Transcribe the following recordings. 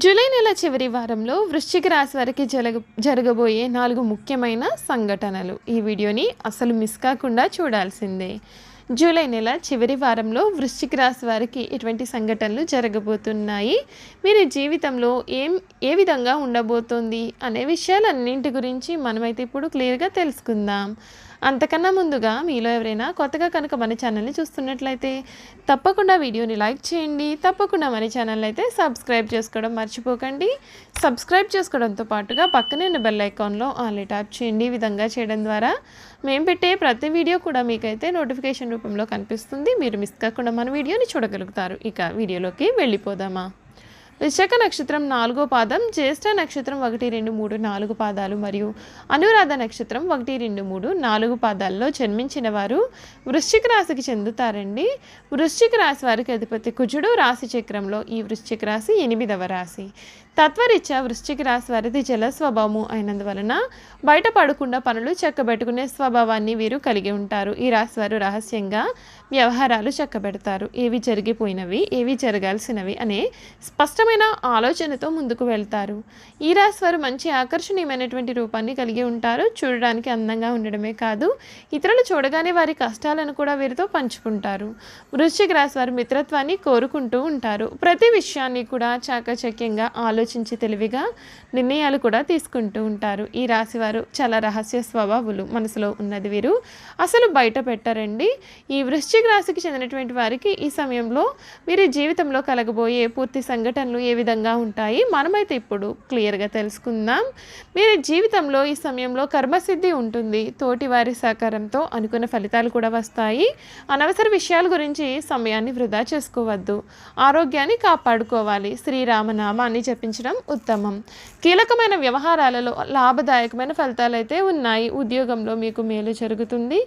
July నెల చివరి వారంలో వృశ్చిక రాశి వారికి జరగబోయే 4 ముఖ్యమైన సంఘటనలు. ఈ వీడియోని అసలు మిస్ కాకుండా చూడాల్సిందే. జూలై నెల చివరి వారంలో వృశ్చిక రాశి వారికి ఎటువంటి సంఘటనలు జరగబోతున్నాయి, వీరి జీవితంలో ఏ విధంగా ఉండబోతోంది అనే విషయాలన్నింటి గురించి మనమైతే ఇప్పుడు క్లియర్గా తెలుసుకుందాం. అంతకన్నా ముందుగా మీలో ఎవరైనా కొత్తగా కనుక మన ఛానల్ని చూస్తున్నట్లయితే తప్పకుండా వీడియోని లైక్ చేయండి. తప్పకుండా మన ఛానల్ అయితే సబ్స్క్రైబ్ చేసుకోవడం మర్చిపోకండి. సబ్స్క్రైబ్ చేసుకోవడంతో పాటుగా పక్కనే ఉన్న బెల్ ఐకాన్లో ఆన్లీ ట్యాప్ చేయండి. ఈ విధంగా చేయడం ద్వారా మేము పెట్టే ప్రతి వీడియో కూడా మీకైతే నోటిఫికేషన్ రూపంలో కనిపిస్తుంది. మీరు మిస్ కాకుండా మన వీడియోని చూడగలుగుతారు. ఇక వీడియోలోకి వెళ్ళిపోదామా. విశాఖ నక్షత్రం 4వ పాదం, జ్యేష్ఠ నక్షత్రం 1, 2, 3, 4 పాదాలు మరియు అనురాధ నక్షత్రం 1, 2, 3, 4 పాదాల్లో జన్మించిన వారు వృశ్చిక రాశికి చెందుతారండి. వృశ్చిక రాశి వారికి అధిపతి కుజుడు. రాశి చక్రంలో ఈ వృశ్చిక రాశి 8వ రాశి. తత్వరీత్యా వృశ్చిక రాశి వారిది జల స్వభావము అయినందువలన బయట పడకుండా పనులు చక్కబెట్టుకునే స్వభావాన్ని వీరు కలిగి ఉంటారు. ఈ రాశి వారు రహస్యంగా వ్యవహారాలు చక్కబెడతారు. ఏవి జరిగిపోయినవి, ఏవి జరగాల్సినవి అనే స్పష్టమైన ఆలోచనతో ముందుకు వెళ్తారు. ఈ రాశి వారు మంచి ఆకర్షణీయమైనటువంటి రూపాన్ని కలిగి ఉంటారు. చూడడానికి అందంగా ఉండడమే కాదు, ఇతరులు చూడగానే వారి కష్టాలను కూడా వీరితో పంచుకుంటారు. వృశ్చిక రాశి వారు మిత్రత్వాన్ని కోరుకుంటూ ఉంటారు. ప్రతి విషయాన్ని కూడా చాకచక్యంగా ఆలోచించి తెలివిగా నిర్ణయాలు కూడా తీసుకుంటూ ఉంటారు. ఈ రాశివారు చాలా రహస్య స్వభావులు. మనసులో ఉన్నది వీరు అసలు బయట పెట్టరండి. ఈ వృశ్చిక రాశికి చెందినటువంటి వారికి ఈ సమయంలో వీరి జీవితంలో కలగబోయే పూర్తి సంఘటనలు ఏ విధంగా ఉంటాయి మనమైతే ఇప్పుడు క్లియర్గా తెలుసుకుందాం. వీరి జీవితంలో ఈ సమయంలో కర్మసిద్ధి ఉంటుంది. తోటి వారి సహకారంతో అనుకున్న ఫలితాలు కూడా వస్తాయి. అనవసర విషయాల గురించి సమయాన్ని వృధా చేసుకోవద్దు. ఆరోగ్యాన్ని కాపాడుకోవాలి. శ్రీరామనామాన్ని జపించడం ఉత్తమం. కీలకమైన వ్యవహారాలలో లాభదాయకమైన ఫలితాలు అయితే ఉన్నాయి. ఉద్యోగంలో మీకు మేలు జరుగుతుంది.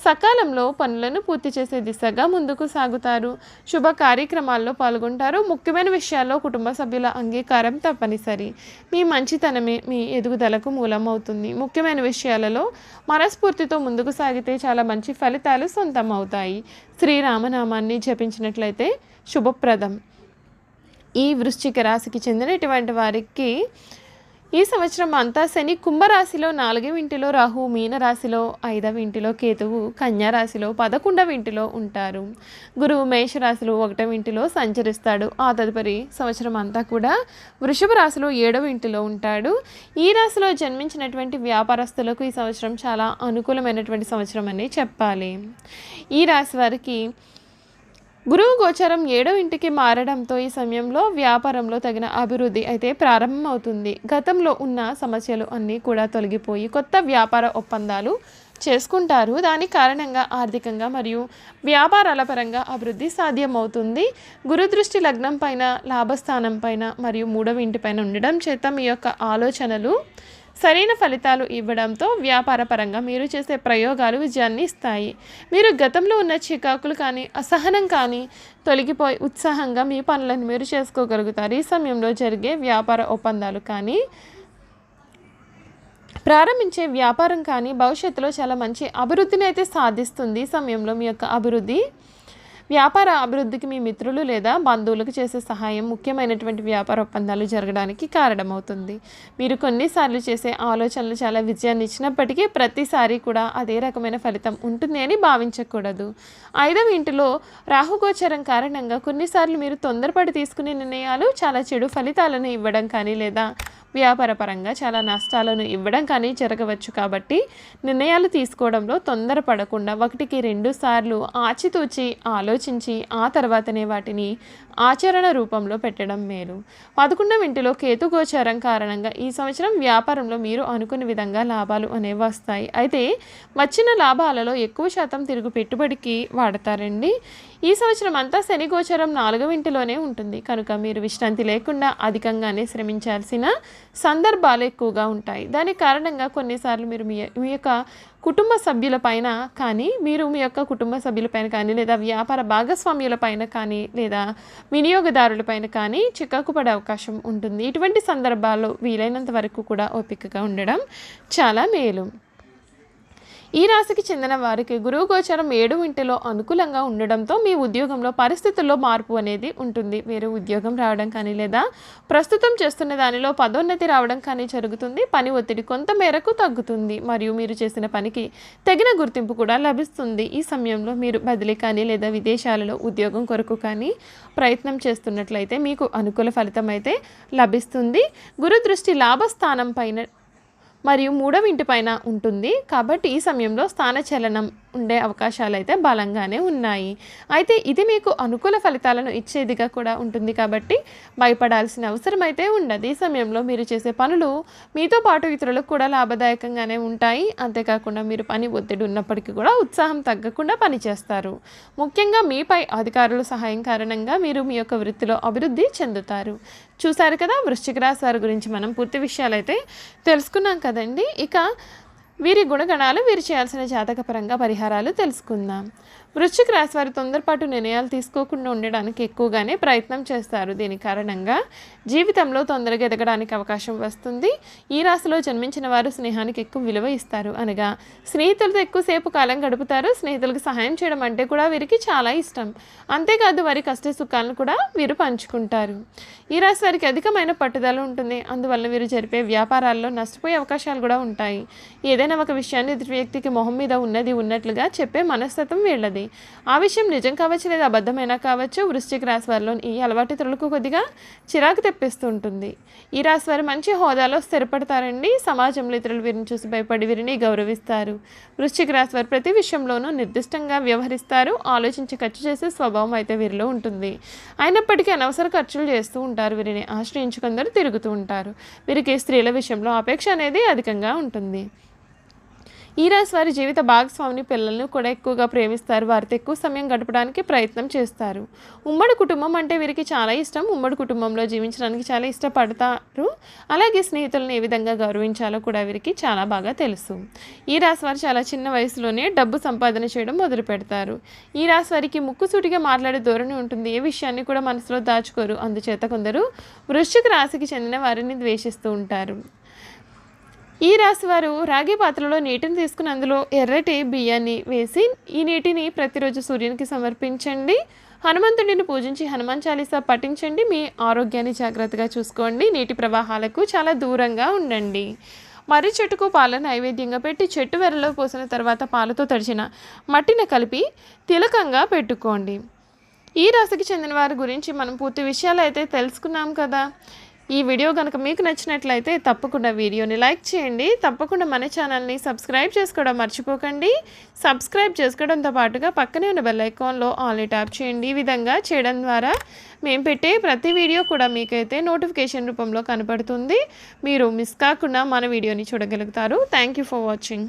సకాలంలో పనులను పూర్తి చేసే దిశగా ముందుకు సాగుతారు. శుభ కార్యక్రమాల్లో పాల్గొంటారు. ముఖ్యమైన విషయాల్లో కుటుంబ సభ్యుల అంగీకారం తప్పనిసరి. మీ మంచితనమే మీ ఎదుగుదలకు మూలమవుతుంది. ముఖ్యమైన విషయాలలో మనస్ఫూర్తితో ముందుకు సాగితే చాలా మంచి ఫలితాలు సొంతం అవుతాయి. శ్రీరామనామాన్ని జపించినట్లయితే శుభప్రదం. ఈ వృశ్చిక రాశికి చెందినటువంటి వారికి ఈ సంవత్సరం అంతా శని కుంభరాశిలో 4వ ఇంటిలో, రాహు మీనరాశిలో 5వ ఇంటిలో, కేతువు కన్యారాశిలో 11వ ఇంటిలో ఉంటారు. గురువు మేషరాశిలో 1వ ఇంటిలో సంచరిస్తాడు. ఆ తదుపరి సంవత్సరం అంతా కూడా వృషభ రాశిలో 7వ ఇంటిలో ఉంటాడు. ఈ రాశిలో జన్మించినటువంటి వ్యాపారస్తులకు ఈ సంవత్సరం చాలా అనుకూలమైనటువంటి సంవత్సరం అని చెప్పాలి. ఈ రాశి వారికి గురువు గోచారం 7వ ఇంటికి మారడంతో ఈ సమయంలో వ్యాపారంలో తగిన అభివృద్ధి అయితే ప్రారంభమవుతుంది. గతంలో ఉన్న సమస్యలు అన్నీ కూడా తొలగిపోయి కొత్త వ్యాపార ఒప్పందాలు చేసుకుంటారు. దాని కారణంగా ఆర్థికంగా మరియు వ్యాపారాల పరంగా అభివృద్ధి సాధ్యమవుతుంది. గురుదృష్టి లగ్నం పైన, లాభస్థానం పైన మరియు 3వ ఇంటిపైన ఉండడం చేత మీ యొక్క ఆలోచనలు సరైన ఫలితాలు ఇవ్వడంతో వ్యాపార పరంగా మీరు చేసే ప్రయోగాలు విజయాన్ని ఇస్తాయి. మీరు గతంలో ఉన్న చికాకులు కానీ, అసహనం కానీ తొలగిపోయి ఉత్సాహంగా మీ పనులను మీరు చేసుకోగలుగుతారు. ఈ సమయంలో జరిగే వ్యాపార ఒప్పందాలు కానీ, ప్రారంభించే వ్యాపారం కానీ భవిష్యత్తులో చాలా మంచి అభివృద్ధిని అయితే సాధిస్తుంది. ఈ సమయంలో మీ యొక్క వ్యాపార అభివృద్ధికి మీ మిత్రులు లేదా బంధువులకు చేసే సహాయం ముఖ్యమైనటువంటి వ్యాపార ఒప్పందాలు జరగడానికి కారణమవుతుంది. మీరు కొన్నిసార్లు చేసే ఆలోచనలు చాలా విజయాన్ని ఇచ్చినప్పటికీ ప్రతిసారి కూడా అదే రకమైన ఫలితం ఉంటుంది అని భావించకూడదు. 5వ ఇంటిలో రాహుగోచరం కారణంగా కొన్నిసార్లు మీరు తొందరపడి తీసుకునే నిర్ణయాలు చాలా చెడు ఫలితాలను ఇవ్వడం కానీ లేదా వ్యాపార పరంగా చాలా నష్టాలను ఇవ్వడం కానీ జరగవచ్చు. కాబట్టి నిర్ణయాలు తీసుకోవడంలో తొందరపడకుండా 1కి 2 సార్లు ఆచితూచి ఆలోచించి ఆ తర్వాతనే వాటిని ఆచరణ రూపంలో పెట్టడం మేలు. 11వ ఇంటిలో కేతు గోచారం కారణంగా ఈ సంవత్సరం వ్యాపారంలో మీరు అనుకున్న విధంగా లాభాలు అనేవి వస్తాయి. అయితే వచ్చిన లాభాలలో ఎక్కువ శాతం తిరుగు పెట్టుబడికి వాడతారండి. ఈ సంవత్సరం అంతా శని గోచారం 4వ ఇంటిలోనే ఉంటుంది కనుక మీరు విశ్రాంతి లేకుండా అధికంగానే శ్రమించాల్సిన సందర్భాలు ఎక్కువగా ఉంటాయి. దాని కారణంగా కొన్నిసార్లు మీరు మీ యొక్క కుటుంబ సభ్యులపైన కానీ లేదా వ్యాపార భాగస్వామ్యులపైన కానీ లేదా వినియోగదారులపైన కానీ చికాకు పడే అవకాశం ఉంటుంది. ఇటువంటి సందర్భాల్లో వీలైనంత వరకు కూడా ఓపికగా ఉండడం చాలా మేలు. ఈ రాశికి చెందిన వారికి గురువు గోచరం 7వ ఇంటిలో అనుకూలంగా ఉండడంతో మీ ఉద్యోగంలో పరిస్థితుల్లో మార్పు అనేది ఉంటుంది. మీరు ఉద్యోగం రావడం కానీ లేదా ప్రస్తుతం చేస్తున్న దానిలో పదోన్నతి రావడం కానీ జరుగుతుంది. పని ఒత్తిడి కొంత మేరకు తగ్గుతుంది మరియు మీరు చేసిన పనికి తగిన గుర్తింపు కూడా లభిస్తుంది. ఈ సమయంలో మీరు బదిలీ కానీ లేదా విదేశాలలో ఉద్యోగం కొరకు కానీ ప్రయత్నం చేస్తున్నట్లయితే మీకు అనుకూల ఫలితం అయితే లభిస్తుంది. గురు దృష్టి లాభస్థానం పైన మరియు 3వ ఇంటి పైన ఉంటుంది కాబట్టి ఈ సమయంలో స్థానచలనం ఉండే అవకాశాలు అయితే బలంగానే ఉన్నాయి. అయితే ఇది మీకు అనుకూల ఫలితాలను ఇచ్చేదిగా కూడా ఉంటుంది కాబట్టి భయపడాల్సిన అవసరం అయితే ఉండదు. ఈ సమయంలో మీరు చేసే పనులు మీతో పాటు ఇతరులకు కూడా లాభదాయకంగానే ఉంటాయి. అంతేకాకుండా మీరు పని ఒత్తిడి ఉన్నప్పటికీ కూడా ఉత్సాహం తగ్గకుండా పనిచేస్తారు. ముఖ్యంగా మీపై అధికారుల సహాయం కారణంగా మీరు మీ యొక్క వృత్తిలో అభివృద్ధి చెందుతారు. చూసారు కదా, వృశ్చిక రాశి వారి గురించి మనం పూర్తి విషయాలు అయితే తెలుసుకున్నాం కదండి. ఇక వీరి గుణగణాలు, వీరు చేయాల్సిన జాతకపరంగా పరిహారాలు తెలుసుకుందాం. వృశ్చిక రాశి వారు తొందరపాటు నిర్ణయాలు తీసుకోకుండా ఉండడానికి ఎక్కువగానే ప్రయత్నం చేస్తారు. దీని కారణంగా జీవితంలో తొందరగా ఎదగడానికి అవకాశం వస్తుంది. ఈ రాశిలో జన్మించిన వారు స్నేహానికి ఎక్కువ విలువ ఇస్తారు. అనగా స్నేహితులతో ఎక్కువసేపు కాలం గడుపుతారు. స్నేహితులకు సహాయం చేయడం అంటే కూడా వీరికి చాలా ఇష్టం. అంతేకాదు వారి కష్ట సుఖాలను కూడా వీరు పంచుకుంటారు. ఈ రాశి వారికి అధికమైన పట్టుదల ఉంటుంది. అందువల్ల వీరు జరిపే వ్యాపారాల్లో నష్టపోయే అవకాశాలు కూడా ఉంటాయి. ఏదైనా ఒక విషయాన్ని ఎదుటి వ్యక్తికి మొహం మీద ఉన్నది ఉన్నట్లుగా చెప్పే మనస్తత్వం వీళ్ళది. ఆ విషయం నిజం కావచ్చు లేదా అబద్ధమైనా కావచ్చు. వృశ్చిక రాశి వారిలో ఈ అలవాటు ఇతరులకు కొద్దిగా చిరాకు తెప్పిస్తూ ఉంటుంది. ఈ రాశి వారు మంచి హోదాలో స్థిరపడతారండి. సమాజంలో ఇతరులు వీరిని చూసి భయపడి వీరిని గౌరవిస్తారు. వృశ్చిక రాశి వారు ప్రతి విషయంలోనూ నిర్దిష్టంగా వ్యవహరిస్తారు. ఆలోచించి ఖర్చు చేసే స్వభావం అయితే వీరిలో ఉంటుంది. అయినప్పటికీ అనవసర ఖర్చులు చేస్తూ ఉంటారు. వీరిని ఆశ్రయించి కొందరు తిరుగుతూ ఉంటారు. వీరికి స్త్రీల విషయంలో అపేక్ష అనేది అధికంగా ఉంటుంది. ఈ రాశి వారి జీవిత భాగస్వామిని పిల్లలను కూడా ఎక్కువగా ప్రేమిస్తారు. వారితో ఎక్కువ సమయం గడపడానికి ప్రయత్నం చేస్తారు. ఉమ్మడి కుటుంబం అంటే వీరికి చాలా ఇష్టం. ఉమ్మడి కుటుంబంలో జీవించడానికి చాలా ఇష్టపడతారు. అలాగే స్నేహితులను ఏ విధంగా గౌరవించాలో కూడా వీరికి చాలా బాగా తెలుసు. ఈ రాశి వారు చాలా చిన్న వయసులోనే డబ్బు సంపాదన చేయడం మొదలు పెడతారు. ఈ రాశి వారికి ముక్కుసూటిగా మాట్లాడే ధోరణి ఉంటుంది. ఏ విషయాన్ని కూడా మనసులో దాచుకోరు. అందుచేత కొందరు వృశ్చిక రాశికి చెందిన వారిని ద్వేషిస్తూ ఉంటారు. ఈ రాశి వారు రాగి పాత్రలో నీటిని తీసుకుని అందులో ఎర్రటి బియ్యాన్ని వేసి ఈ నీటిని ప్రతిరోజు సూర్యునికి సమర్పించండి. హనుమంతుడిని పూజించి హనుమాన్ చాలీసా పఠించండి. మీ ఆరోగ్యాన్ని జాగ్రత్తగా చూసుకోండి. నీటి ప్రవాహాలకు చాలా దూరంగా ఉండండి. మర్రి చెట్టుకు పాలను నైవేద్యంగా పెట్టి చెట్టు వెరలో పోసిన తర్వాత పాలతో తడిచిన మట్టిని కలిపి తిలకంగా పెట్టుకోండి. ఈ రాశికి చెందిన వారి గురించి మనం పూర్తి విషయాలు అయితే తెలుసుకున్నాం కదా. ఈ వీడియో కనుక మీకు నచ్చినట్లయితే తప్పకుండా వీడియోని లైక్ చేయండి. తప్పకుండా మన ఛానల్ని సబ్స్క్రైబ్ చేసుకోవడం మర్చిపోకండి. సబ్స్క్రైబ్ చేసుకోవడంతో పాటుగా పక్కనే ఉన్న బెల్ ఐకాన్లో ఆల్ని ట్యాప్ చేయండి. ఈ విధంగా చేయడం ద్వారా మేము పెట్టే ప్రతి వీడియో కూడా మీకైతే నోటిఫికేషన్ రూపంలో కనపడుతుంది. మీరు మిస్ కాకుండా మన వీడియోని చూడగలుగుతారు. Thank you for watching.